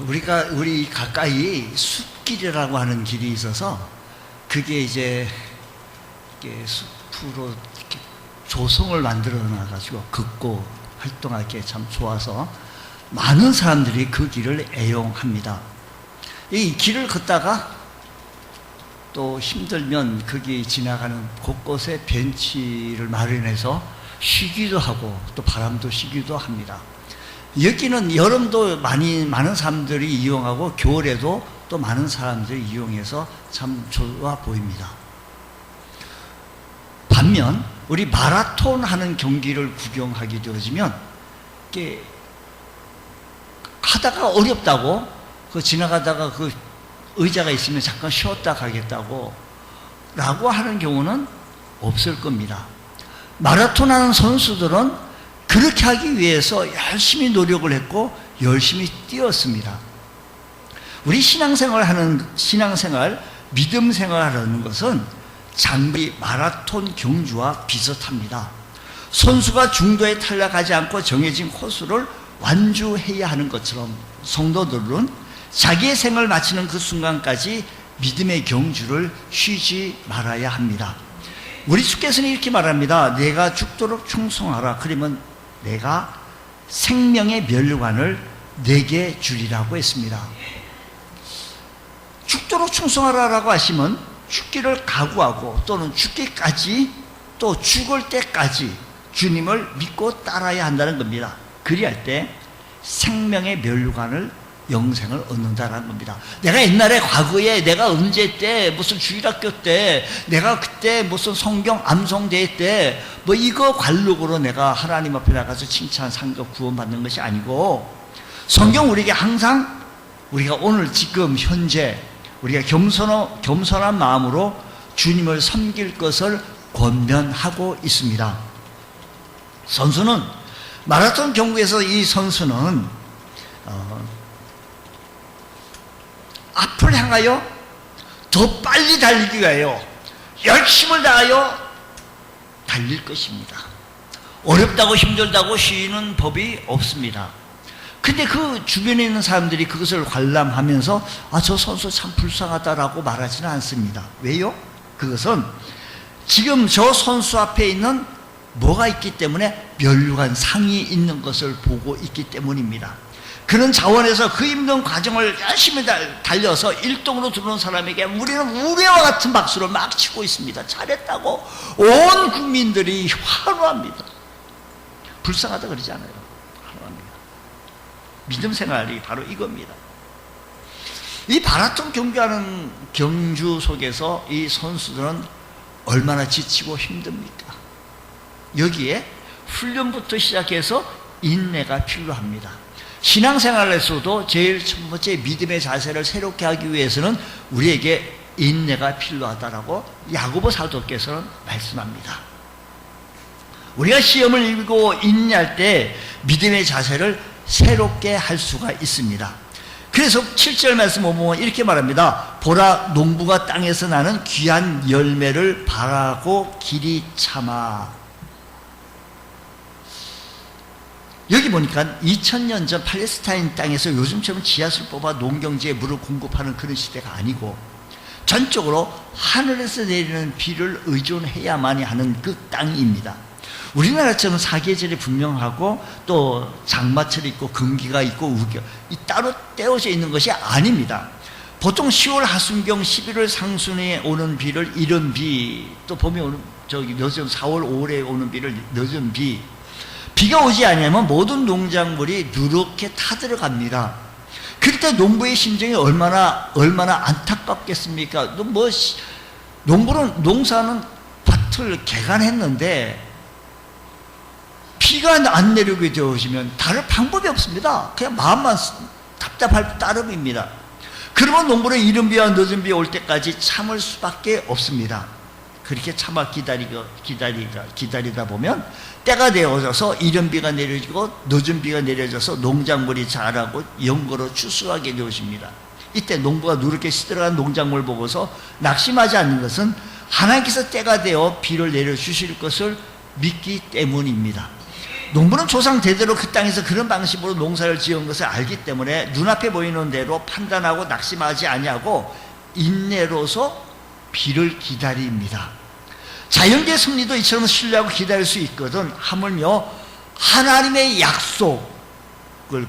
우리 가까이 숲길이라고 하는 길이 있어서 그게 이제 숲으로 이렇게 조성을 만들어 놔가지고 걷고 활동하기에 참 좋아서 많은 사람들이 그 길을 애용합니다. 이 길을 걷다가 또 힘들면 거기 지나가는 곳곳에 벤치를 마련해서 쉬기도 하고 또 바람도 쉬기도 합니다. 여기는 여름도 많은 사람들이 이용하고 겨울에도 또 많은 사람들이 이용해서 참 좋아 보입니다. 반면 우리 마라톤 하는 경기를 구경하게 되어지면 이렇게 하다가 어렵다고 지나가다가 그 의자가 있으면 잠깐 쉬었다 가겠다고 라고 하는 경우는 없을 겁니다. 마라톤 하는 선수들은 그렇게 하기 위해서 열심히 노력을 했고 열심히 뛰었습니다. 우리 신앙생활, 믿음 생활하는 것은 장비 마라톤 경주와 비슷합니다. 선수가 중도에 탈락하지 않고 정해진 코스를 완주해야 하는 것처럼 성도들은 자기의 생을 마치는 그 순간까지 믿음의 경주를 쉬지 말아야 합니다. 우리 주께서는 이렇게 말합니다. 내가 죽도록 충성하라. 그러면 내가 생명의 멸류관을 내게 주리라고 했습니다. 죽도록 충성하라라고 하시면 죽기를 각오하고 또는 죽기까지 또 죽을 때까지 주님을 믿고 따라야 한다는 겁니다. 그리할 때 생명의 멸류관을 영생을 얻는다는 겁니다. 내가 옛날에 과거에 내가 언제 때 무슨 주일학교 때 내가 그때 무슨 성경 암송대회 때 뭐 이거 관록으로 내가 하나님 앞에 나가서 칭찬 상급 구원받는 것이 아니고 성경 우리에게 항상 우리가 오늘 지금 현재 우리가 겸손한 마음으로 주님을 섬길 것을 권면하고 있습니다. 선수는 마라톤 경구에서 이 선수는 앞을 향하여 더 빨리 달리기 위하여 열심을 다하여 달릴 것입니다. 어렵다고 힘들다고 쉬는 법이 없습니다. 근데 그 주변에 있는 사람들이 그것을 관람하면서 저 선수 참 불쌍하다라고 말하지는 않습니다. 왜요? 그것은 지금 저 선수 앞에 있는 뭐가 있기 때문에 멸류관 상이 있는 것을 보고 있기 때문입니다. 그런 자원에서 그 힘든 과정을 열심히 달려서 1등으로 들어온 사람에게 우리는 우레와 같은 박수를 막 치고 있습니다. 잘했다고 온 국민들이 환호합니다. 불쌍하다 그러지 않아요. 환호합니다. 믿음 생활이 바로 이겁니다. 이 마라톤 경주하는 경주 속에서 이 선수들은 얼마나 지치고 힘듭니까? 여기에 훈련부터 시작해서 인내가 필요합니다. 신앙생활에서도 제일 첫 번째 믿음의 자세를 새롭게 하기 위해서는 우리에게 인내가 필요하다라고 야고보 사도께서는 말씀합니다. 우리가 시험을 이기고 인내할 때 믿음의 자세를 새롭게 할 수가 있습니다. 그래서 7절 말씀 보면 이렇게 말합니다. 보라, 농부가 땅에서 나는 귀한 열매를 바라고 길이 참아. 여기 보니까 2000년 전 팔레스타인 땅에서 요즘처럼 지하수를 뽑아 농경지에 물을 공급하는 그런 시대가 아니고 전적으로 하늘에서 내리는 비를 의존해야만 하는 그 땅입니다. 우리나라처럼 사계절이 분명하고 또 장마철이 있고 건기가 있고 우겨 따로 떼어져 있는 것이 아닙니다. 보통 10월 하순경 11월 상순에 오는 비를 이른 비, 또 봄에 오는 늦은 4월 5월에 오는 비를 늦은 비, 비가 오지 않으면 모든 농작물이 누렇게 타들어갑니다. 그럴 때 농부의 심정이 얼마나 안타깝겠습니까? 농사는 밭을 개간했는데 비가 안 내리게 되어지면 다른 방법이 없습니다. 그냥 마음만 답답할 따름입니다. 그러면 농부는 이른 비와 늦은 비 올 때까지 참을 수밖에 없습니다. 그렇게 참아 기다리다 보면 때가 되어져서 이른 비가 내려지고 늦은 비가 내려져서 농작물이 자라고 연거로 추수하게 되어집니다. 이때 농부가 누렇게 시들어간 농작물 보고서 낙심하지 않는 것은 하나님께서 때가 되어 비를 내려주실 것을 믿기 때문입니다. 농부는 조상 대대로 그 땅에서 그런 방식으로 농사를 지은 것을 알기 때문에 눈앞에 보이는 대로 판단하고 낙심하지 아니하고 인내로서 비를 기다립니다. 자연계 섭리도 이처럼 신뢰하고 기다릴 수 있거든. 하물며 하나님의 약속을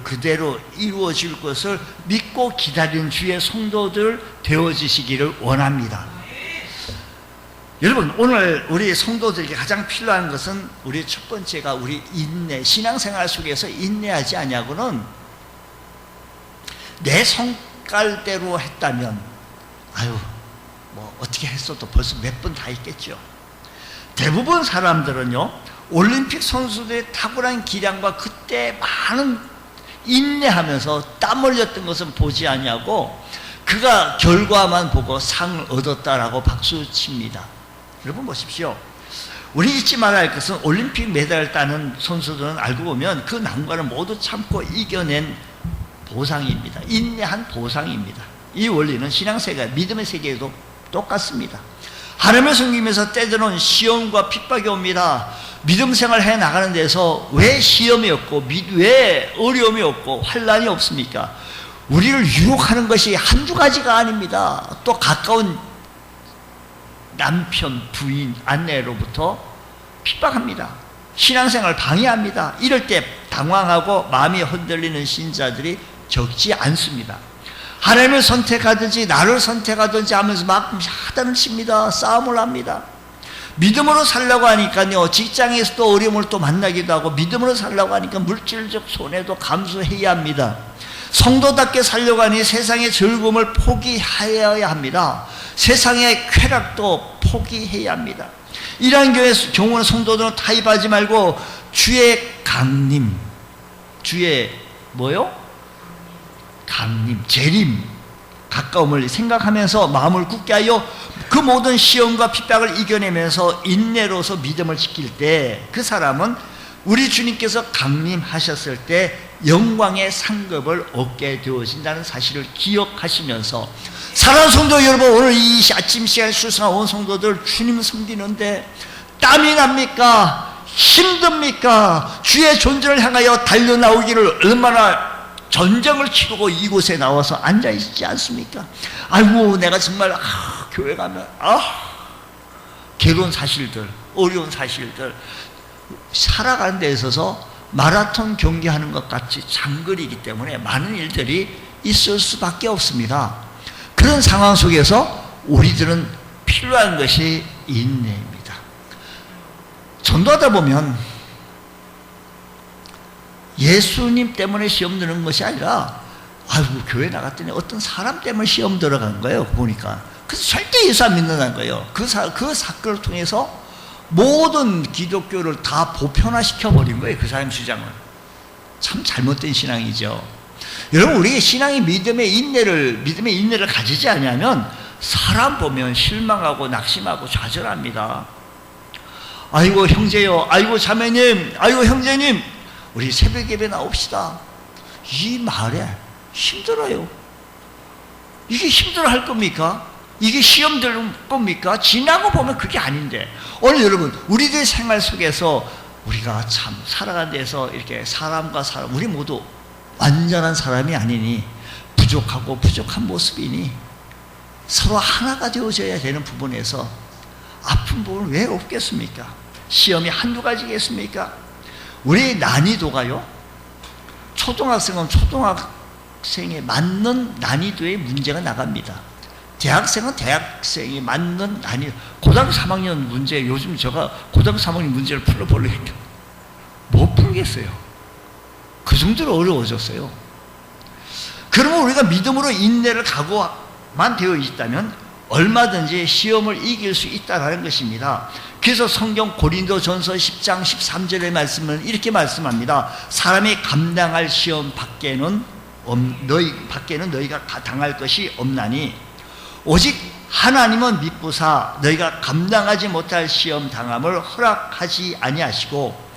그대로 이루어질 것을 믿고 기다리는 주의 성도들 되어지시기를 원합니다. 여러분, 오늘 우리 성도들에게 가장 필요한 것은 우리 첫 번째가 우리 인내, 신앙생활 속에서 인내하지 아니하고는 내 성깔대로 했다면 뭐 어떻게 했어도 벌써 몇 번 다 했겠죠. 대부분 사람들은요, 올림픽 선수들의 탁월한 기량과 그때 많은 인내하면서 땀 흘렸던 것은 보지 아니하고 그가 결과만 보고 상을 얻었다라고 박수칩니다. 여러분 보십시오. 우리 잊지 말아야 할 것은 올림픽 메달을 따는 선수들은 알고 보면 그 난관을 모두 참고 이겨낸 보상입니다. 인내한 보상입니다. 이 원리는 신앙세계, 믿음의 세계에도 똑같습니다. 하나님을 섬기면서 때로는 시험과 핍박이 옵니다. 믿음 생활 해 나가는 데서 왜 시험이 없고 왜 어려움이 없고 환난이 없습니까? 우리를 유혹하는 것이 한두 가지가 아닙니다. 또 가까운 남편, 부인, 아내로부터 핍박합니다. 신앙생활을 방해합니다. 이럴 때 당황하고 마음이 흔들리는 신자들이 적지 않습니다. 하나님을 선택하든지 나를 선택하든지 하면서 막 하단을 칩니다. 싸움을 합니다. 믿음으로 살려고 하니까요, 직장에서도 어려움을 또 만나기도 하고, 믿음으로 살려고 하니까 물질적 손해도 감수해야 합니다. 성도답게 살려고 하니 세상의 즐거움을 포기해야 합니다. 세상의 쾌락도 포기해야 합니다. 이러한 경우는 성도들은 타협하지 말고 주의 강림, 주의 강림, 재림, 가까움을 생각하면서 마음을 굳게 하여 그 모든 시험과 핍박을 이겨내면서 인내로서 믿음을 지킬 때 그 사람은 우리 주님께서 강림하셨을 때 영광의 상급을 얻게 되어진다는 사실을 기억하시면서, 사랑하는 성도 여러분, 오늘 이 아침 시간에 출석한 온 성도들, 주님 섬기는데 땀이 납니까? 힘듭니까? 주의 존재를 향하여 달려나오기를 얼마나 전쟁을 치르고 이곳에 나와서 앉아있지 않습니까? 아이고, 내가 정말 교회 가면 괴로운 사실들, 어려운 사실들, 살아가는 데 있어서 마라톤 경기하는 것 같이 장거리이기 때문에 많은 일들이 있을 수밖에 없습니다. 그런 상황 속에서 우리들은 필요한 것이 인내입니다. 전도하다 보면 예수님 때문에 시험 드는 것이 아니라 교회 나갔더니 어떤 사람 때문에 시험 들어간 거예요. 보니까. 그래서 절대 예수 안 믿는다는 거예요. 그 사건을 통해서 모든 기독교를 다 보편화시켜버린 거예요. 그 사람 주장은. 참 잘못된 신앙이죠. 여러분, 우리의 신앙이 믿음의 인내를 가지지 않으면 사람 보면 실망하고 낙심하고 좌절합니다. 아이고 형제요, 아이고 자매님, 아이고 형제님, 우리 새벽 예배 나옵시다. 이 말에 힘들어요. 이게 힘들어 할 겁니까? 이게 시험 될 겁니까? 지나고 보면 그게 아닌데, 오늘 여러분, 우리들 생활 속에서 우리가 참 살아가는 데서 이렇게 사람과 사람, 우리 모두 완전한 사람이 아니니 부족하고 부족한 모습이니 서로 하나가 되어져야 되는 부분에서 아픈 부분은 왜 없겠습니까? 시험이 한두 가지겠습니까? 우리 난이도가요, 초등학생은 초등학생에 맞는 난이도의 문제가 나갑니다. 대학생은 대학생이 맞는 난이도, 고등학교 3학년 문제, 요즘 제가 고등학교 3학년 문제를 풀어보려고 했는데 못 풀겠어요. 그 정도로 어려워졌어요. 그러면 우리가 믿음으로 인내를 각오만 되어 있다면 얼마든지 시험을 이길 수 있다는 것입니다. 그래서 성경 고린도전서 10장 13절의 말씀은 이렇게 말씀합니다. 사람이 감당할 시험 밖에는 너희가 당할 것이 없나니 오직 하나님은 미쁘사 너희가 감당하지 못할 시험 당함을 허락하지 아니하시고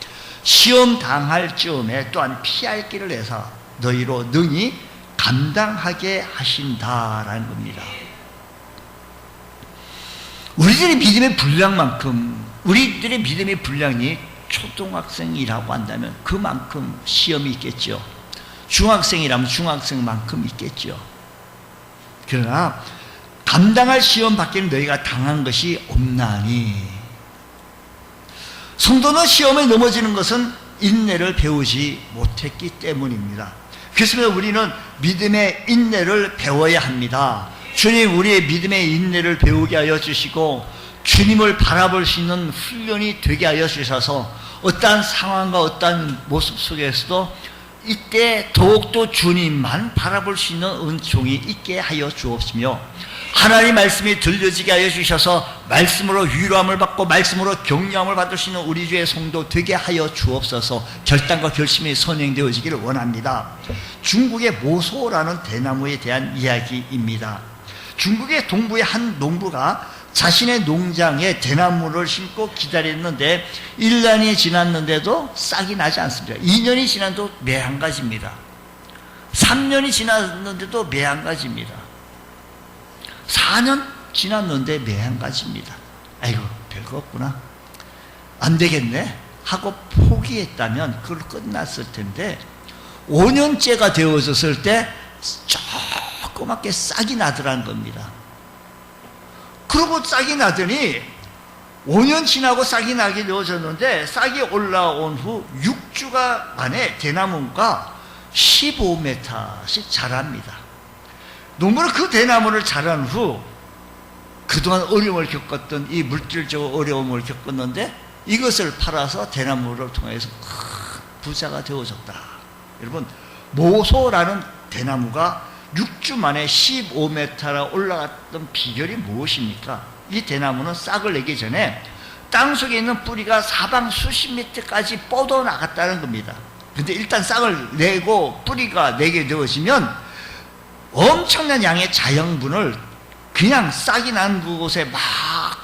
시험 당할 즈음에 또한 피할 길을 내사 너희로 능히 감당하게 하신다라는 겁니다. 우리들의 믿음의 분량만큼, 우리들의 믿음의 분량이 초등학생이라고 한다면 그만큼 시험이 있겠죠. 중학생이라면 중학생만큼 있겠죠. 그러나 감당할 시험 밖에는 너희가 당한 것이 없나니. 성도는 시험에 넘어지는 것은 인내를 배우지 못했기 때문입니다. 그래서 우리는 믿음의 인내를 배워야 합니다. 주님, 우리의 믿음의 인내를 배우게 하여 주시고 주님을 바라볼 수 있는 훈련이 되게 하여 주셔서 어떠한 상황과 어떠한 모습 속에서도 이때 더욱더 주님만 바라볼 수 있는 은총이 있게 하여 주옵시며, 하나님 말씀이 들려지게 하여 주셔서 말씀으로 위로함을 받고 말씀으로 격려함을 받을 수 있는 우리 주의 성도 되게 하여 주옵소서. 결단과 결심이 선행되어지기를 원합니다. 중국의 모소라는 대나무에 대한 이야기입니다. 중국의 동부의 한 농부가 자신의 농장에 대나무를 심고 기다렸는데 1년이 지났는데도 싹이 나지 않습니다. 2년이 지났는데도 매한가지입니다. 3년이 지났는데도 매한가지입니다. 4년 지났는데 매한가지입니다. 아이고, 별거 없구나, 안 되겠네 하고 포기했다면 그걸 끝났을 텐데 5년째가 되어졌을 때 조그맣게 싹이 나더라는 겁니다. 그러고 싹이 나더니 5년 지나고 싹이 나게 되어졌는데 싹이 올라온 후 6주가 만에 대나무가 15m씩 자랍니다. 농부는 그 대나무를 자란 후 그동안 어려움을 겪었던 이 물질적 어려움을 겪었는데 이것을 팔아서 대나무를 통해서 큰 부자가 되어졌다. 여러분, 모소라는 대나무가 6주 만에 15m나 올라갔던 비결이 무엇입니까? 이 대나무는 싹을 내기 전에 땅속에 있는 뿌리가 사방 수십 미터까지 뻗어나갔다는 겁니다. 근데 일단 싹을 내고 뿌리가 내게 되어지면 엄청난 양의 자양분을 그냥 싹이 난 그곳에 막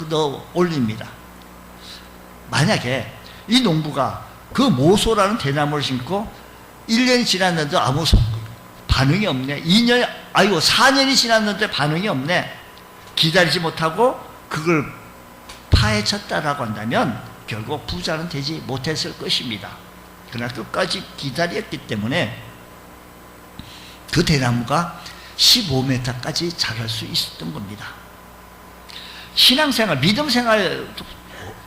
넣어 올립니다. 만약에 이 농부가 그 모소라는 대나무를 심고 1년이 지났는데 아무 반응이 없네, 4년이 지났는데 반응이 없네, 기다리지 못하고 그걸 파헤쳤다라고 한다면 결국 부자는 되지 못했을 것입니다. 그러나 끝까지 기다렸기 때문에 그 대나무가 15m까지 자랄 수 있었던 겁니다. 신앙생활, 믿음생활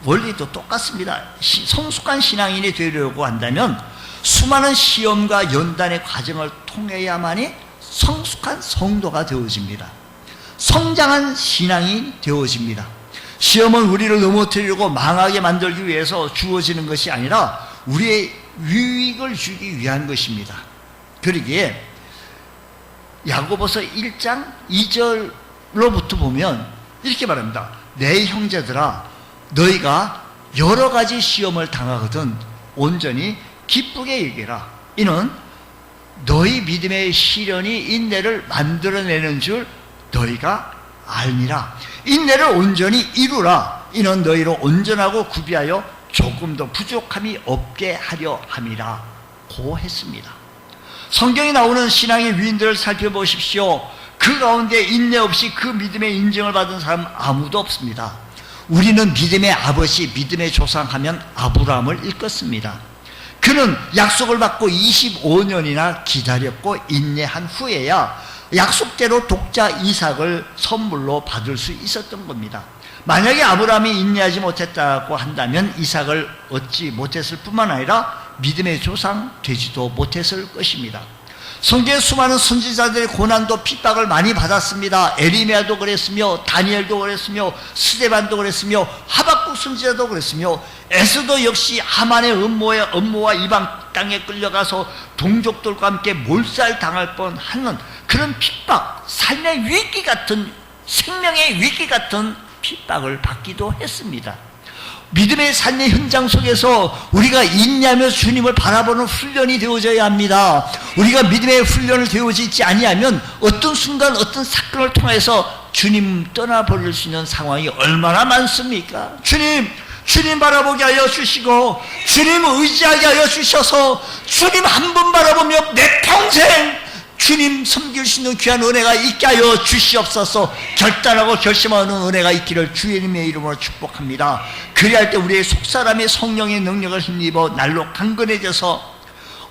원리도 똑같습니다. 성숙한 신앙인이 되려고 한다면 수많은 시험과 연단의 과정을 통해야만이 성숙한 성도가 되어집니다. 성장한 신앙이 되어집니다. 시험은 우리를 넘어뜨리려고 망하게 만들기 위해서 주어지는 것이 아니라 우리의 유익을 주기 위한 것입니다. 그러기에 야고보서 1장 2절로부터 보면 이렇게 말합니다. 내 형제들아, 너희가 여러 가지 시험을 당하거든 온전히 기쁘게 여기라. 이는 너희 믿음의 시련이 인내를 만들어내는 줄 너희가 알미라. 인내를 온전히 이루라. 이는 너희로 온전하고 구비하여 조금도 부족함이 없게 하려 함이라 고 했습니다. 성경에 나오는 신앙의 위인들을 살펴보십시오. 그 가운데 인내 없이 그 믿음의 인정을 받은 사람 아무도 없습니다. 우리는 믿음의 아버지, 믿음의 조상하면 아브라함을 일컫습니다. 그는 약속을 받고 25년이나 기다렸고 인내한 후에야 약속대로 독자 이삭을 선물로 받을 수 있었던 겁니다. 만약에 아브라함이 인내하지 못했다고 한다면 이삭을 얻지 못했을 뿐만 아니라 믿음의 조상 되지도 못했을 것입니다. 성경의 수많은 선지자들의 고난도 핍박을 많이 받았습니다. 에리메아도 그랬으며 다니엘도 그랬으며 스데반도 그랬으며 하박국 선지자도 그랬으며 에스도 역시 하만의 음모와 이방 땅에 끌려가서 동족들과 함께 몰살당할 뻔하는 그런 핍박, 삶의 위기 같은, 생명의 위기 같은 핍박을 받기도 했습니다. 믿음의 삶의 현장 속에서 우리가 인내하며 주님을 바라보는 훈련이 되어져야 합니다. 우리가 믿음의 훈련을 되어지 있지 아니하면 어떤 순간 어떤 사건을 통해서 주님 떠나버릴 수 있는 상황이 얼마나 많습니까? 주님 바라보게 하여 주시고 주님 의지하게 하여 주셔서 주님 한 번 바라보며 내 평생 주님 섬길 수 있는 귀한 은혜가 있게 하여 주시옵소서. 결단하고 결심하는 은혜가 있기를 주님의 이름으로 축복합니다. 그리할 때 우리의 속사람의 성령의 능력을 힘입어 날로 강건해져서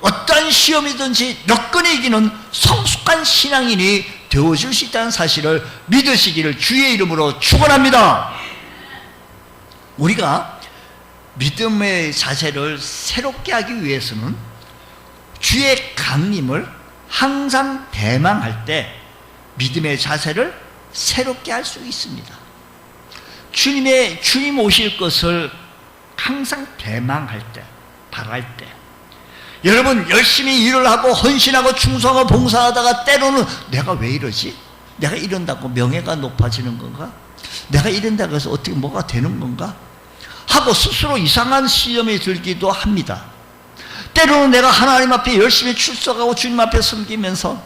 어떠한 시험이든지 너끈히 이기는 성숙한 신앙인이 되어줄 수 있다는 사실을 믿으시기를 주의 이름으로 축원합니다. 우리가 믿음의 자세를 새롭게 하기 위해서는 주의 강림을 항상 대망할 때 믿음의 자세를 새롭게 할 수 있습니다. 주님 오실 것을 항상 대망할 때, 바랄 때, 여러분 열심히 일을 하고 헌신하고 충성하고 봉사하다가 때로는 내가 왜 이러지? 내가 이런다고 명예가 높아지는 건가? 내가 이런다고 해서 어떻게 뭐가 되는 건가? 하고 스스로 이상한 시험에 들기도 합니다. 때로는 내가 하나님 앞에 열심히 출석하고 주님 앞에 섬기면서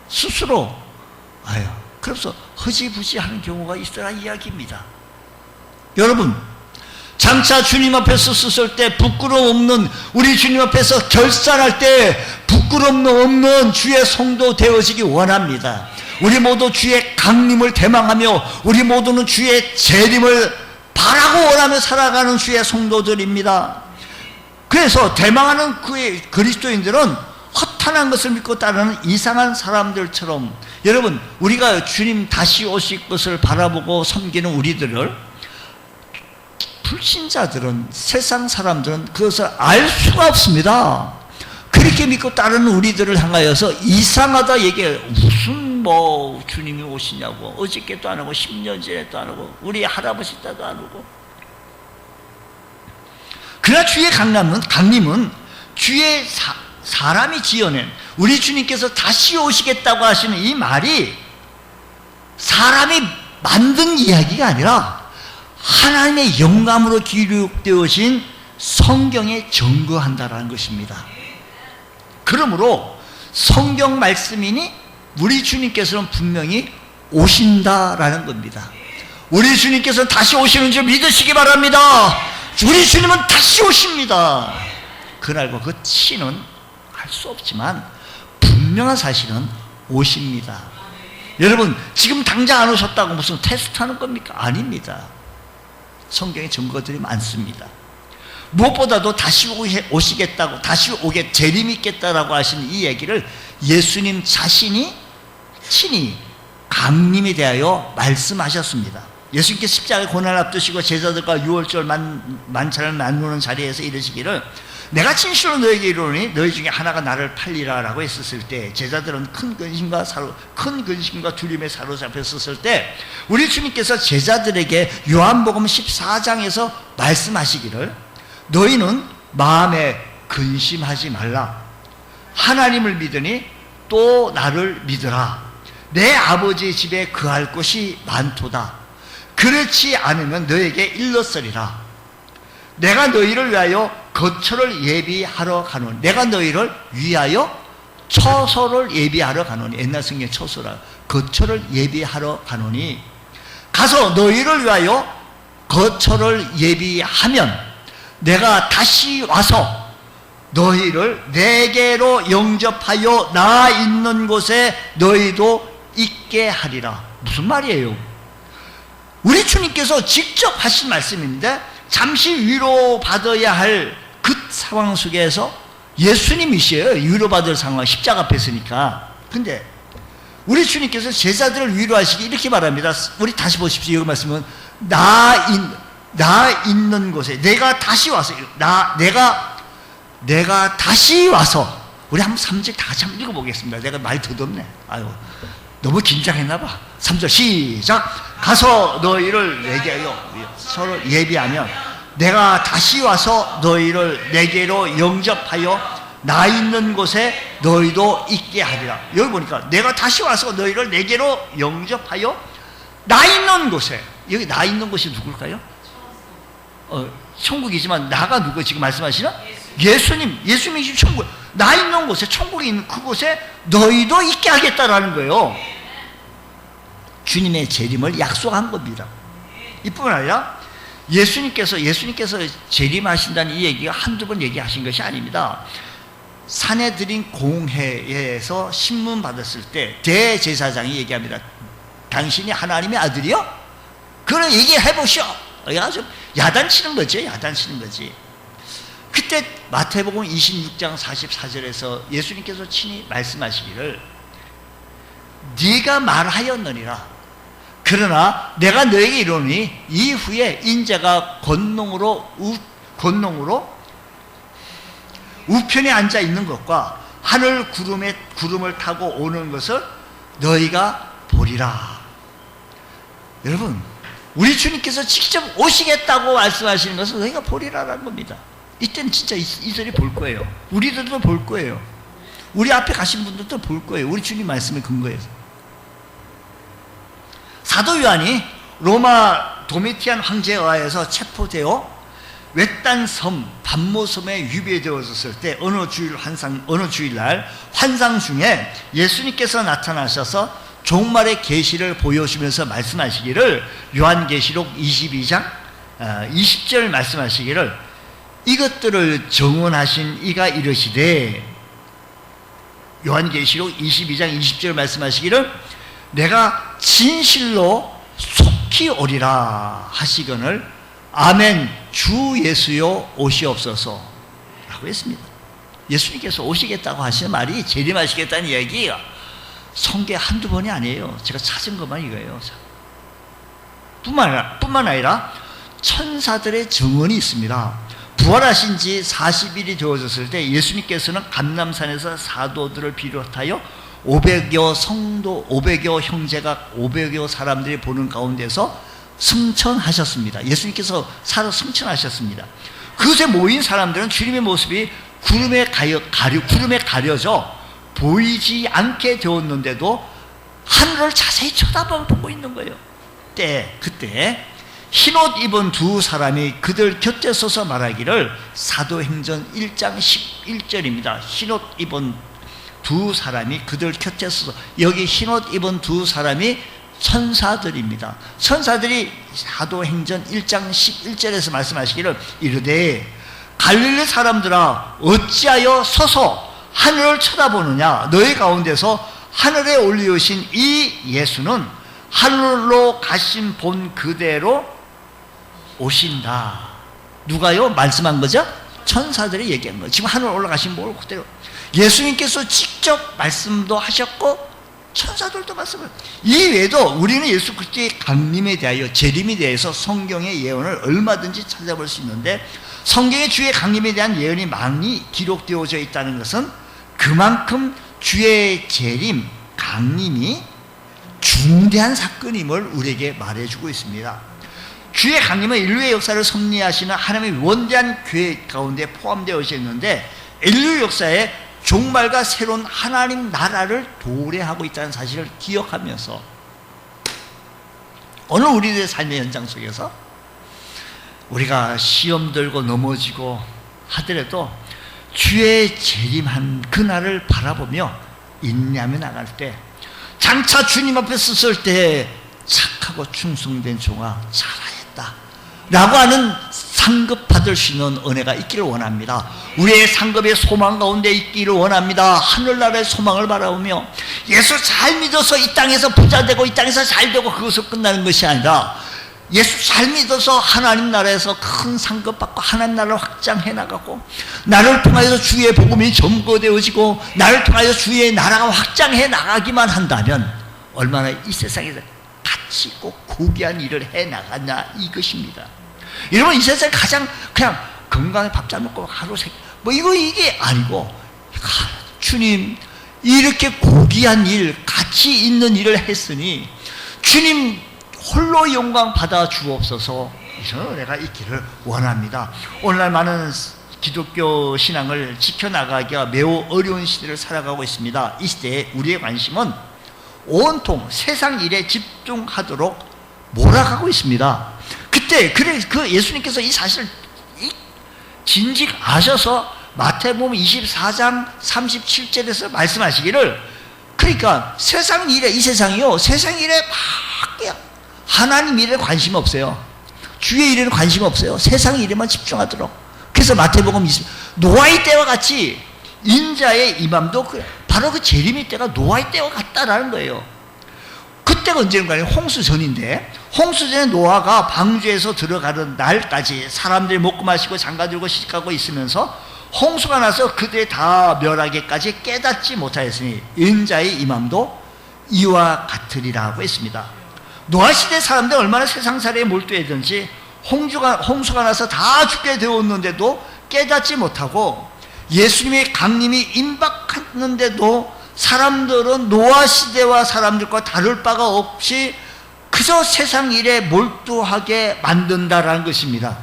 스스로 그래서 허지부지하는 경우가 있으라 이야기입니다. 여러분 장차 주님 앞에서 섰을 때 부끄러움 없는, 우리 주님 앞에서 결산할 때 부끄러움 없는 주의 성도 되어지기 원합니다. 우리 모두 주의 강림을 대망하며 우리 모두는 주의 재림을 바라고 원하며 살아가는 주의 성도들입니다. 그래서 대망하는 그의 그리스도인들은 허탄한 것을 믿고 따르는 이상한 사람들처럼, 여러분 우리가 주님 다시 오실 것을 바라보고 섬기는 우리들을 불신자들은, 세상 사람들은 그것을 알 수가 없습니다. 그렇게 믿고 따르는 우리들을 향하여서 이상하다 얘기해요. 무슨 주님이 오시냐고, 어저께도 안 하고 10년 전에도 안 하고 우리 할아버지 때도 안 오고. 그러나 주의 강림은 주의 사람이 지어낸, 우리 주님께서 다시 오시겠다고 하시는 이 말이 사람이 만든 이야기가 아니라 하나님의 영감으로 기록되어진 성경에 증거한다라는 것입니다. 그러므로 성경 말씀이니 우리 주님께서는 분명히 오신다라는 겁니다. 우리 주님께서는 다시 오시는 줄 믿으시기 바랍니다. 우리 주님은 다시 오십니다. 그날과 그 치는 할 수 없지만 분명한 사실은 오십니다. 여러분 지금 당장 안 오셨다고 무슨 테스트하는 겁니까? 아닙니다. 성경에 증거들이 많습니다. 무엇보다도 다시 오시겠다고, 다시 오게 재림이 있겠다라고 하시는 이 얘기를 예수님 자신이 친히 강림에 대하여 말씀하셨습니다. 예수님께 십자가의 고난을 앞두시고 제자들과 유월절 만찬을 나누는 자리에서 이르시기를 내가 진실로 너에게 이르노니 너희 중에 하나가 나를 팔리라 라고 했었을 때, 제자들은 큰 근심과 두려움에 사로잡혔었을 때 우리 주님께서 제자들에게 요한복음 14장에서 말씀하시기를 너희는 마음에 근심하지 말라. 하나님을 믿으니 또 나를 믿으라. 내 아버지의 집에 거할 곳이 많도다. 그렇지 않으면 너에게 일렀으리라. 내가 너희를 위하여 거처를 예비하러 가노니, 내가 너희를 위하여 처소를 예비하러 가노니, 옛날 성경 처소라, 거처를 예비하러 가노니, 가서 너희를 위하여 거처를 예비하면 내가 다시 와서 너희를 내게로 영접하여 나 있는 곳에 너희도 있게 하리라. 무슨 말이에요? 우리 주님께서 직접 하신 말씀인데 잠시 위로받아야 할 그 상황 속에서 예수님이시에요. 위로받을 상황, 십자가 앞에 있으니까. 근데 우리 주님께서 제자들을 위로하시기 이렇게 말합니다. 우리 다시 보십시오. 이 말씀은 나 있는 곳에 내가 다시 와서, 내가 다시 와서, 우리 한번 3절 다 같이 한번 읽어보겠습니다. 내가 말 더듬네. 아유, 너무 긴장했나 봐. 3절 시작. 가서 너희를 내게로 서로 예비하면 내가 다시 와서 너희를 내게로 영접하여 나 있는 곳에 너희도 있게 하리라. 여기 보니까 내가 다시 와서 너희를 내게로 영접하여 나 있는 곳에, 여기 나 있는 곳이 누굴까요? 천국이지만 나가 누구 지금 말씀하시나? 예수님이 지금 천국, 나 있는 곳에, 천국이 있는 그곳에 너희도 있게 하겠다라는 거예요. 주님의 재림을 약속한 겁니다. 이뿐만 아니라 예수님께서 재림하신다는 이 얘기가 한두 번 얘기하신 것이 아닙니다. 산에 들인 공회에서 신문 받았을 때 대제사장이 얘기합니다. 당신이 하나님의 아들이요? 그런 얘기해 보시오. 아주 야단치는 거죠. 야단치는 거지. 그때 마태복음 26장 44절에서 예수님께서 친히 말씀하시기를 네가 말하였느니라. 그러나 내가 너에게 이르노니 이후에 인자가 권능으로 우편에 앉아 있는 것과 하늘 구름을 타고 오는 것을 너희가 보리라. 여러분, 우리 주님께서 직접 오시겠다고 말씀하시는 것은 너희가 보리라라는 겁니다. 이때는 진짜 이슬이 볼 거예요. 우리들도 볼 거예요. 우리 앞에 가신 분들도 볼 거예요. 우리 주님 말씀에 근거해서. 사도 요한이 로마 도미티안 황제에 의해서 체포되어 외딴 섬 반모섬에 유배되어졌을 때 어느 주일날 환상 중에 예수님께서 나타나셔서 종말의 계시를 보여주면서 말씀하시기를 요한계시록 22장 20절 말씀하시기를 이것들을 정언하신 이가 이르시되 요한계시록 22장 20절 말씀하시기를 내가 진실로 속히 오리라 하시거늘 아멘 주 예수여 오시옵소서 라고 했습니다. 예수님께서 오시겠다고 하시는 말이 재림하시겠다는 이야기가 성경에 한두 번이 아니에요. 제가 찾은 것만 이거예요. 뿐만 아니라 천사들의 증언이 있습니다. 부활하신 지 40일이 되어졌을 때 예수님께서는 감람산에서 사도들을 비롯하여 500여 성도, 500여 형제가 500여 사람들이 보는 가운데서 승천하셨습니다. 예수님께서 살아 승천하셨습니다. 그것에 모인 사람들은 주님의 모습이 구름에 가려져 보이지 않게 되었는데도 하늘을 자세히 쳐다보고 있는 거예요. 그때 흰옷 입은 두 사람이 그들 곁에 서서 말하기를 사도행전 1장 11절입니다. 흰옷 입은 두 사람이 그들 곁에 서서 여기 흰옷 입은 두 사람이 천사들입니다. 천사들이 사도행전 1장 11절에서 말씀하시기를 이르되 갈릴리 사람들아 어찌하여 서서 하늘을 쳐다보느냐 너희 가운데서 하늘에 올리우신 이 예수는 하늘로 가신 본 그대로 오신다. 누가요? 말씀한 거죠? 천사들이 얘기한 거예요. 지금 하늘 올라가신 분 그대로 예수님께서 직접 말씀도 하셨고 천사들도 말씀을. 이 외에도 우리는 예수 그리스도의 강림에 대하여 재림에 대해서 성경의 예언을 얼마든지 찾아볼 수 있는데 성경의 주의 강림에 대한 예언이 많이 기록되어져 있다는 것은 그만큼 주의 재림, 강림이 중대한 사건임을 우리에게 말해주고 있습니다. 주의 강림은 인류의 역사를 섭리하시는 하나님의 원대한 계획 가운데 포함되어 있는데 인류 역사에 종말과 새로운 하나님 나라를 도래하고 있다는 사실을 기억하면서 오늘 우리들의 삶의 현장 속에서 우리가 시험 들고 넘어지고 하더라도 주의 재림한 그날을 바라보며 인내하며 나갈 때 장차 주님 앞에 섰을 때 착하고 충성된 종아 잘하였다 라고 하는 상급 받을 수 있는 은혜가 있기를 원합니다. 우리의 상급의 소망 가운데 있기를 원합니다. 하늘나라의 소망을 바라보며 예수 잘 믿어서 이 땅에서 부자 되고 이 땅에서 잘 되고 그것으로 끝나는 것이 아니라 예수 잘 믿어서 하나님 나라에서 큰 상급 받고 하나님 나라를 확장해 나가고 나를 통하여서 주의 복음이 점거되어지고 나를 통하여서 주의 나라가 확장해 나가기만 한다면 얼마나 이 세상에서 가치 있고 고귀한 일을 해 나가냐 이것입니다. 여러분 이 세상에 가장 그냥 건강에 밥 잘 먹고 하루 뭐 이게 아니고 주님 이렇게 고귀한 일 가치 있는 일을 했으니 주님 홀로 영광 받아 주옵소서. 이런 내가 있기를 원합니다. 오늘날 많은 기독교 신앙을 지켜나가기가 매우 어려운 시대를 살아가고 있습니다. 이 시대에 우리의 관심은 온통 세상 일에 집중하도록 몰아가고 있습니다. 그 예수님께서 이 사실을 진즉 아셔서 마태복음 24장 37절에서 말씀하시기를 그러니까 세상 일에 이 세상이요 세상 일에 막 하나님 일에 관심 없어요. 주의 일에는 관심 없어요. 세상 일에만 집중하도록. 그래서 마태복음 20 노아의 때와 같이 인자의 임함도 바로 그 재림의 때가 노아의 때와 같다라는 거예요. 그때가 언제인가요? 홍수 전인데, 홍수 전에 노아가 방주에서 들어가는 날까지 사람들이 먹고 마시고 장가들고 시집가고 있으면서 홍수가 나서 그들이 다 멸하기까지 깨닫지 못하였으니 인자의 임함도 이와 같으리라고 했습니다. 노아 시대 사람들 얼마나 세상살이에 몰두했든지 홍수가 나서 다 죽게 되었는데도 깨닫지 못하고, 예수님의 강림이 임박했는데도 사람들은 노아 시대와 사람들과 다를 바가 없이 그저 세상 일에 몰두하게 만든다라는 것입니다.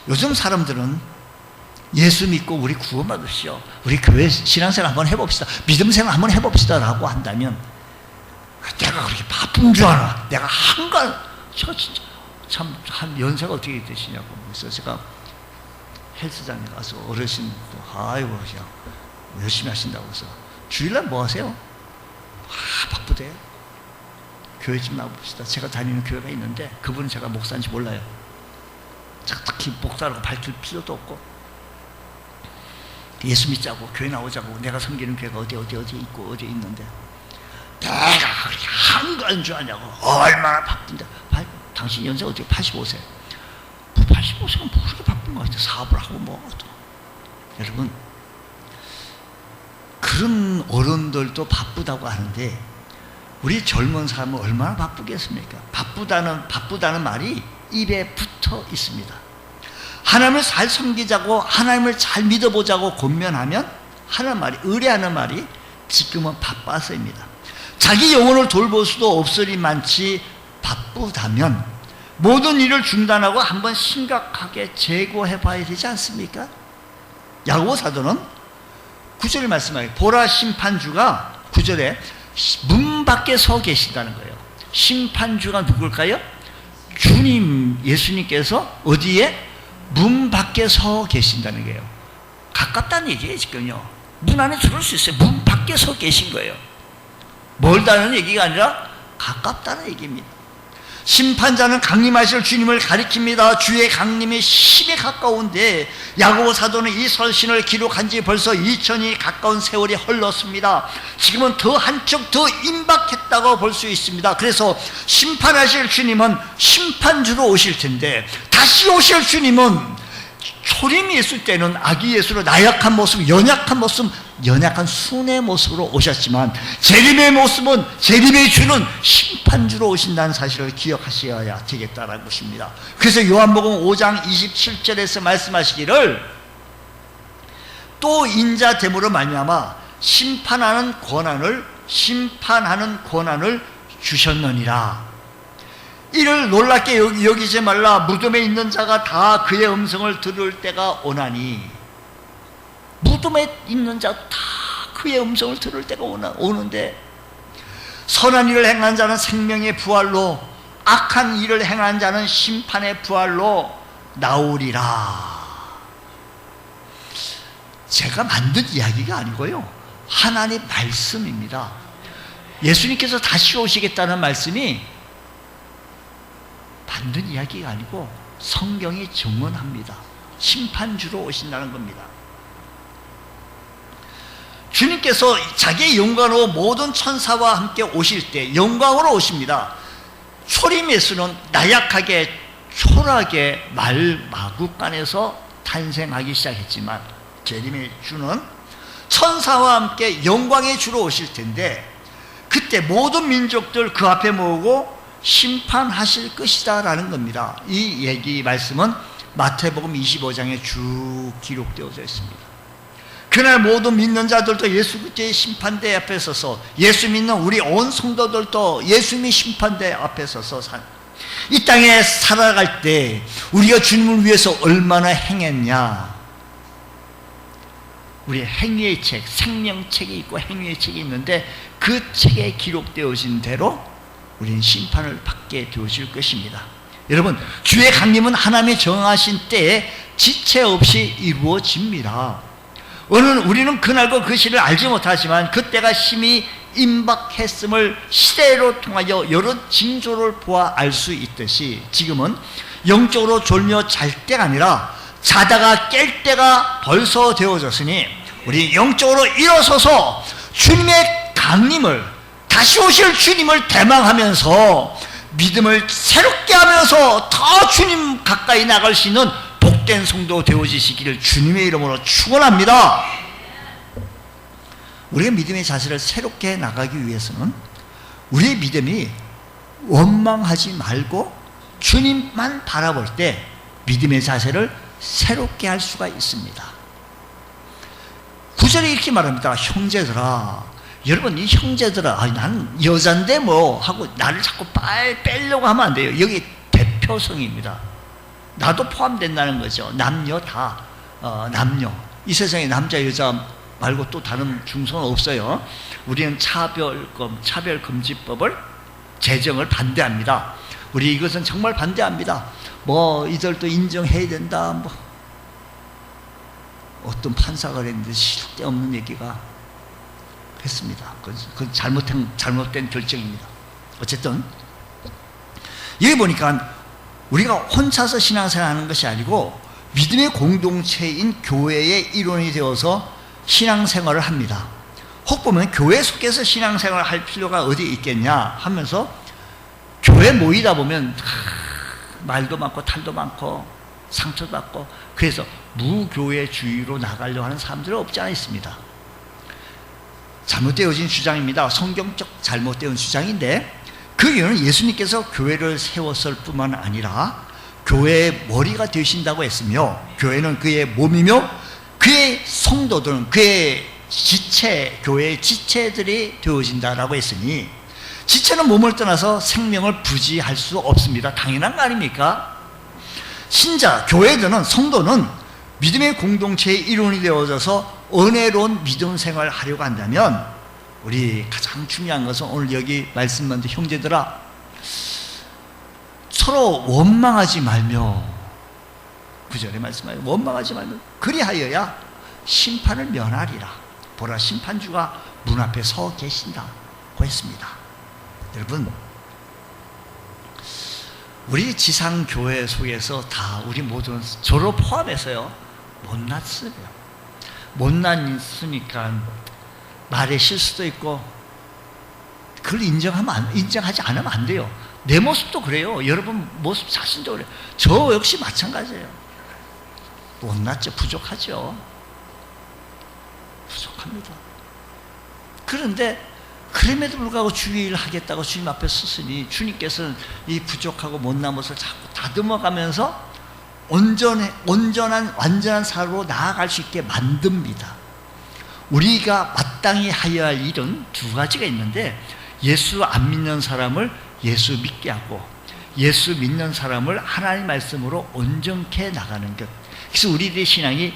요즘 사람들은 예수 믿고 우리 구원받으시오, 우리 교회 신앙생활 한번 해봅시다, 믿음생활 한번 해봅시다 라고 한다면, 내가 그렇게 바쁜 줄 알아, 내가 한간, 저 진짜 참 연세가 어떻게 되시냐고. 그래서 제가 헬스장에 가서 어르신도 아이고 그냥 열심히 하신다고 해서 주일날 뭐 하세요? 바쁘대. 교회 좀 나와봅시다. 제가 다니는 교회가 있는데 그분은 제가 목사인지 몰라요. 제가 특히 목사라고 밝힐 필요도 없고, 예수 믿자고 교회 나오자고, 내가 섬기는 교회가 어디 있고 어디 있는데 내가 그렇게 한가한 줄 아냐고. 얼마나 바쁜데. 당신 연세 어떻게 85세? 85세가 뭐 그렇게 바쁜 거 같아. 사업을 하고 뭐. 여러분, 그런 어른들도 바쁘다고 하는데 우리 젊은 사람은 얼마나 바쁘겠습니까? 바쁘다는 말이 입에 붙어 있습니다. 하나님을 잘 섬기자고, 하나님을 잘 믿어보자고 권면하면 하는 말이, 의뢰하는 말이 지금은 바빠서입니다. 자기 영혼을 돌볼 수도 없으리만치 바쁘다면 모든 일을 중단하고 한번 심각하게 재고해 봐야 되지 않습니까? 야고보 사도는 9절에 말씀하여요. 보라, 심판주가 9절에 문 밖에 서 계신다는 거예요. 심판주가 누굴까요? 주님, 예수님께서 어디에? 문 밖에 서 계신다는 거예요. 가깝다는 얘기예요. 지금요, 문 안에 들어올 수 있어요. 문 밖에 서 계신 거예요. 멀다는 얘기가 아니라 가깝다는 얘기입니다. 심판자는 강림하실 주님을 가리킵니다. 주의 강림이 심히 가까운데 야고보 사도는 이 서신을 기록한 지 벌써 2000이 가까운 세월이 흘렀습니다. 지금은 더 한층 더 임박했다고 볼 수 있습니다. 그래서 심판하실 주님은 심판주로 오실 텐데, 다시 오실 주님은 초림이 있을 때는 아기 예수로 나약한 모습, 연약한 순의 모습으로 오셨지만, 재림의 모습은, 재림의 주는 심판주로 오신다는 사실을 기억하셔야 되겠다라는 것입니다. 그래서 요한복음 5장 27절에서 말씀하시기를, 또 인자됨으로 말미암아 심판하는 권한을 주셨느니라. 이를 놀랍게 여기지 말라. 무덤에 있는 자가 다 그의 음성을 들을 때가 오나니. 무덤에 있는 자 다 그의 음성을 들을 때가 오는데, 선한 일을 행한 자는 생명의 부활로, 악한 일을 행한 자는 심판의 부활로 나오리라. 제가 만든 이야기가 아니고요, 하나님 말씀입니다. 예수님께서 다시 오시겠다는 말씀이 만든 이야기가 아니고 성경이 증언합니다. 심판주로 오신다는 겁니다. 주님께서 자기의 영광으로 모든 천사와 함께 오실 때 영광으로 오십니다. 초림 예수는 나약하게 초라하게 마구간에서 탄생하기 시작했지만, 재림의 주는 천사와 함께 영광의 주로 오실 텐데, 그때 모든 민족들 그 앞에 모으고 심판하실 것이다 라는 겁니다. 이 얘기 말씀은 마태복음 25장에 쭉 기록되어져 있습니다. 그날 모든 믿는 자들도 예수 그리스도의 심판대 앞에 서서, 예수 믿는 우리 온 성도들도 예수님의 심판대 앞에 서서 이 땅에 살아갈 때 우리가 주님을 위해서 얼마나 행했냐, 우리 행위의 책, 생명책이 있고 행위의 책이 있는데, 그 책에 기록되어진 대로 우리는 심판을 받게 되어질 것입니다. 여러분, 주의 강림은 하나님의 정하신 때에 지체 없이 이루어집니다. 우리는 그날과 그 시를 알지 못하지만 그때가 심히 임박했음을 시대로 통하여 여러 징조를 보아 알 수 있듯이, 지금은 영적으로 졸며 잘 때가 아니라 자다가 깰 때가 벌써 되어졌으니 우리 영적으로 일어서서 주님의 강림을, 다시 오실 주님을 대망하면서 믿음을 새롭게 하면서 더 주님 가까이 나갈 수 있는 복된 성도 되어지시기를 주님의 이름으로 축원합니다. 우리가 믿음의 자세를 새롭게 나가기 위해서는 우리의 믿음이 원망하지 말고 주님만 바라볼 때 믿음의 자세를 새롭게 할 수가 있습니다. 구절에 이렇게 말합니다. 형제들아. 여러분, 이 형제들아, 나는 여잔데 뭐 하고 나를 자꾸 빼려고 하면 안 돼요. 여기 대표성입니다. 나도 포함된다는 거죠. 남녀 다, 남녀. 이 세상에 남자 여자 말고 또 다른 중성은 없어요. 우리는 차별금지법을 제정을 반대합니다. 우리 이것은 정말 반대합니다. 뭐 이들도 인정해야 된다. 뭐 어떤 판사가 그랬는데 쓸데없는 얘기가 했습니다. 그건 잘못된 결정입니다. 어쨌든 여기 보니까 우리가 혼자서 신앙생활하는 것이 아니고 믿음의 공동체인 교회의 일원이 되어서 신앙생활을 합니다. 혹 보면 교회 속에서 신앙생활을 할 필요가 어디 있겠냐 하면서 교회 모이다 보면 말도 많고 탈도 많고 상처도 받고 그래서 무교회주의로 나가려고 하는 사람들은 없지 않아 있습니다. 잘못되어진 주장입니다. 성경적 잘못되어진 주장인데 그 이유는 예수님께서 교회를 세웠을 뿐만 아니라 교회의 머리가 되신다고 했으며 교회는 그의 몸이며 그의 성도들은 그의 지체, 교회의 지체들이 되어진다라고 했으니 지체는 몸을 떠나서 생명을 부지할 수 없습니다. 당연한 거 아닙니까? 신자, 교회들은 성도는 믿음의 공동체의 일원이 되어져서 은혜로운 믿음 생활을 하려고 한다면 우리 가장 중요한 것은 오늘 여기 말씀만 형제들아 서로 원망하지 말며 9절에 말씀하여 원망하지 말며 그리하여야 심판을 면하리라. 보라 심판주가 문 앞에 서 계신다고 했습니다. 여러분 우리 지상교회 속에서 다 우리 모두는 저로 포함해서요 못났어요. 못났으니까 말에 실수도 있고 그걸 인정하지 않으면 안 돼요. 내 모습도 그래요. 여러분 모습 자신도 그래요. 저 역시 마찬가지예요. 못났죠. 부족하죠. 부족합니다. 그런데 그럼에도 불구하고 주의를 하겠다고 주님 앞에 섰으니 주님께서는 이 부족하고 못난 것을 자꾸 다듬어가면서 완전한 삶으로 나아갈 수 있게 만듭니다. 우리가 마땅히 하여야 할 일은 두 가지가 있는데 예수 안 믿는 사람을 예수 믿게 하고 예수 믿는 사람을 하나님 말씀으로 온전케 나가는 것. 그래서 우리들의 신앙이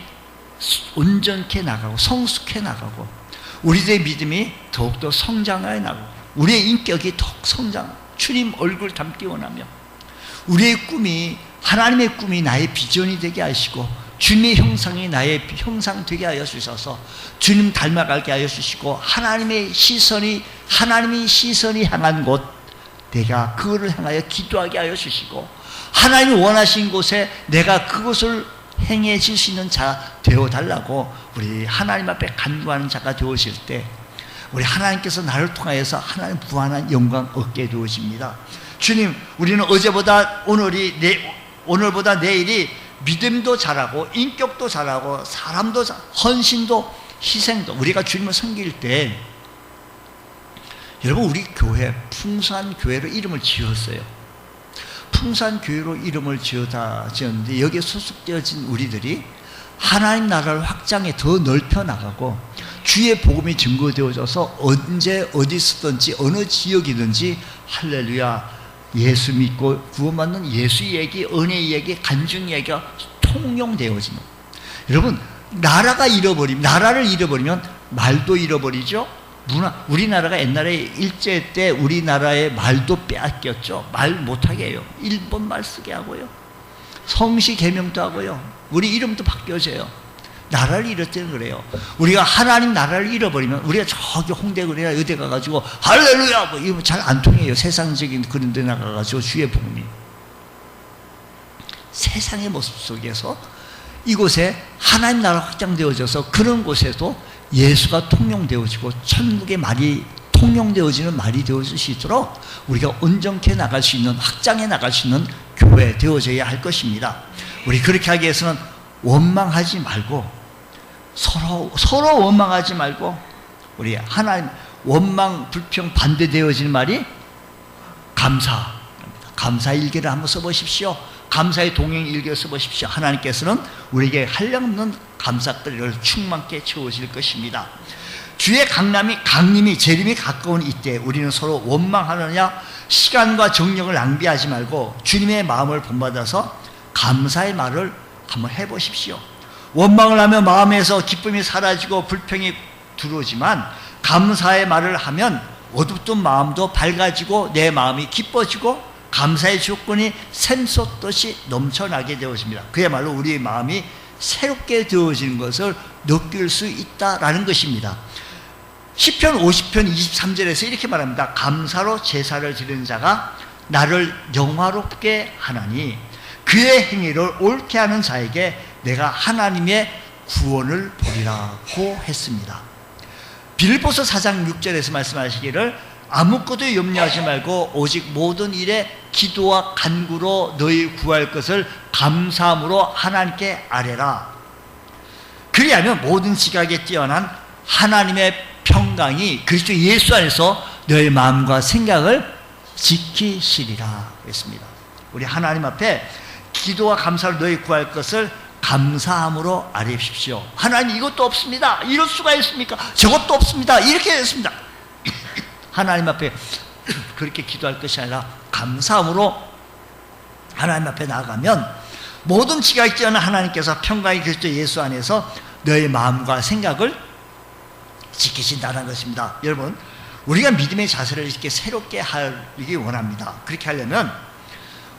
온전케 나가고 성숙해 나가고 우리들의 믿음이 더욱더 성장해 나가고 우리의 인격이 더욱 주님 얼굴 닮기 원하며 우리의 꿈이 하나님의 꿈이 나의 비전이 되게 하시고 주님의 형상이 나의 형상 되게 하여 주셔서 주님 닮아가게 하여 주시고 하나님의 시선이 향한 곳 내가 그거를 향하여 기도하게 하여 주시고 하나님이 원하신 곳에 내가 그것을 행해질 수 있는 자 되어달라고 우리 하나님 앞에 간구하는 자가 되어질 때 우리 하나님께서 나를 통하여서 하나님 무한한 영광 얻게 되어집니다. 주님 우리는 오늘보다 내일이 믿음도 잘하고 인격도 잘하고 사람도 헌신도 희생도 우리가 주님을 섬길 때 여러분 우리 교회 풍성한 교회로 이름을 지었어요. 풍성한 교회로 이름을 지었는데 여기에 소속되어진 우리들이 하나님 나라를 확장해 더 넓혀 나가고 주의 복음이 증거되어져서 언제 어디 있든지 어느 지역이든지 할렐루야 예수 믿고 구원받는 예수 얘기, 은혜 얘기, 간증 얘기가 통용되어지는 여러분 나라를 잃어버리면 말도 잃어버리죠. 우리나라가 옛날에 일제 때 우리나라의 말도 빼앗겼죠. 말 못하게 해요. 일본 말 쓰게 하고요. 성시 개명도 하고요. 우리 이름도 바뀌어져요. 나라를 잃을 때는 그래요. 우리가 하나님 나라를 잃어버리면 우리가 저기 홍대 그래야 어디 가가지고 할렐루야 뭐 이거 잘 안 통해요. 세상적인 그런 데 나가가지고 주의 복음이 세상의 모습 속에서 이곳에 하나님 나라 확장되어져서 그런 곳에도 예수가 통용되어지고 천국의 말이 통용되어지는 말이 되어질 수 있도록 우리가 온전케 나갈 수 있는, 확장해 나갈 수 있는 교회 되어져야 할 것입니다. 우리 그렇게 하기 위해서는 원망하지 말고 서로 원망하지 말고, 우리 하나님 원망 불평 반대되어지는 말이 감사. 감사일기를 한번 써보십시오. 감사의 동행일기를 써보십시오. 하나님께서는 우리에게 한량없는 감사거리를 충만케 채워질 것입니다. 주의 강림이 재림이 가까운 이때 우리는 서로 원망하느냐, 시간과 정력을 낭비하지 말고 주님의 마음을 본받아서 감사의 말을 한번 해보십시오. 원망을 하면 마음에서 기쁨이 사라지고 불평이 들어오지만, 감사의 말을 하면 어둡던 마음도 밝아지고 내 마음이 기뻐지고 감사의 조건이 샘솟듯이 넘쳐나게 되어집니다. 그야말로 우리의 마음이 새롭게 되어지는 것을 느낄 수 있다라는 것입니다. 시편 50편 23절에서 이렇게 말합니다. 감사로 제사를 드리는 자가 나를 영화롭게 하나니 그의 행위를 옳게 하는 자에게 내가 하나님의 구원을 보리라고 했습니다. 빌립보서 4장 6절에서 말씀하시기를 아무것도 염려하지 말고 오직 모든 일에 기도와 간구로 너희 구할 것을 감사함으로 하나님께 아뢰라. 그리하면 모든 지각에 뛰어난 하나님의 평강이 그리스도 예수 안에서 너희 마음과 생각을 지키시리라 했습니다. 우리 하나님 앞에 기도와 감사로 너희 구할 것을 감사함으로 아뢰십시오. 하나님, 이것도 없습니다. 이럴 수가 있습니까? 저것도 없습니다. 이렇게 됐습니다. 하나님 앞에 그렇게 기도할 것이 아니라 감사함으로 하나님 앞에 나아가면 모든 지각이 뛰어난 하나님께서 평강이 그리스도 예수 안에서 너의 마음과 생각을 지키신다는 것입니다. 여러분, 우리가 믿음의 자세를 이렇게 새롭게 하기 원합니다. 그렇게 하려면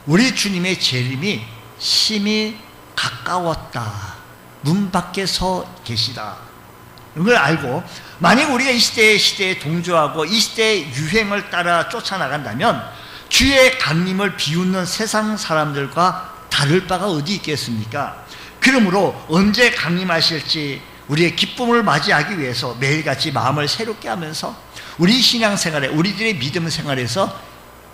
우리 주님의 재림이 심히 가까웠다, 문 밖에 서 계시다, 이걸 알고 만약 우리가 이 시대에 동조하고 이 시대의 유행을 따라 쫓아나간다면 주의 강림을 비웃는 세상 사람들과 다를 바가 어디 있겠습니까? 그러므로 언제 강림하실지 우리의 기쁨을 맞이하기 위해서 매일같이 마음을 새롭게 하면서 우리 신앙생활에, 우리들의 믿음 생활에서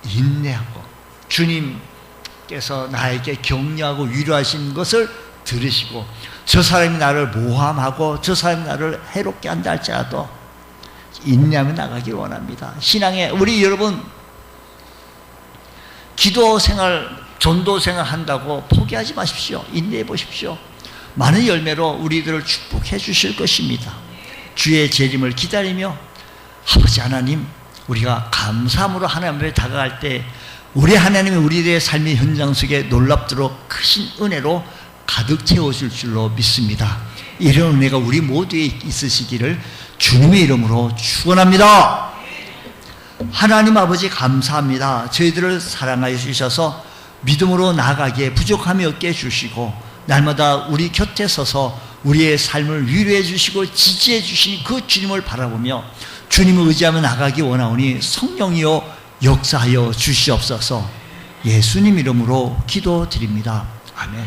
인내하고 주님께서 나에게 격려하고 위로하신 것을 들으시고 저 사람이 나를 모함하고 저 사람이 나를 해롭게 한다 할지라도 인내하며 나가길 원합니다. 신앙에 우리 여러분 기도 생활, 전도 생활 한다고 포기하지 마십시오. 인내해 보십시오. 많은 열매로 우리들을 축복해 주실 것입니다. 주의 재림을 기다리며 아버지 하나님, 우리가 감사함으로 하나님 앞에 다가갈 때 우리 하나님이 우리들의 삶의 현장 속에 놀랍도록 크신 은혜로 가득 채워줄 줄로 믿습니다. 이런 은혜가 우리 모두에 있으시기를 주님의 이름으로 축원합니다. 하나님 아버지 감사합니다. 저희들을 사랑하여 주셔서 믿음으로 나아가기에 부족함이 없게 해주시고 날마다 우리 곁에 서서 우리의 삶을 위로해 주시고 지지해 주신 그 주님을 바라보며 주님을 의지하며 나가기 원하오니 성령이여 역사하여 주시옵소서. 예수님 이름으로 기도드립니다. 아멘.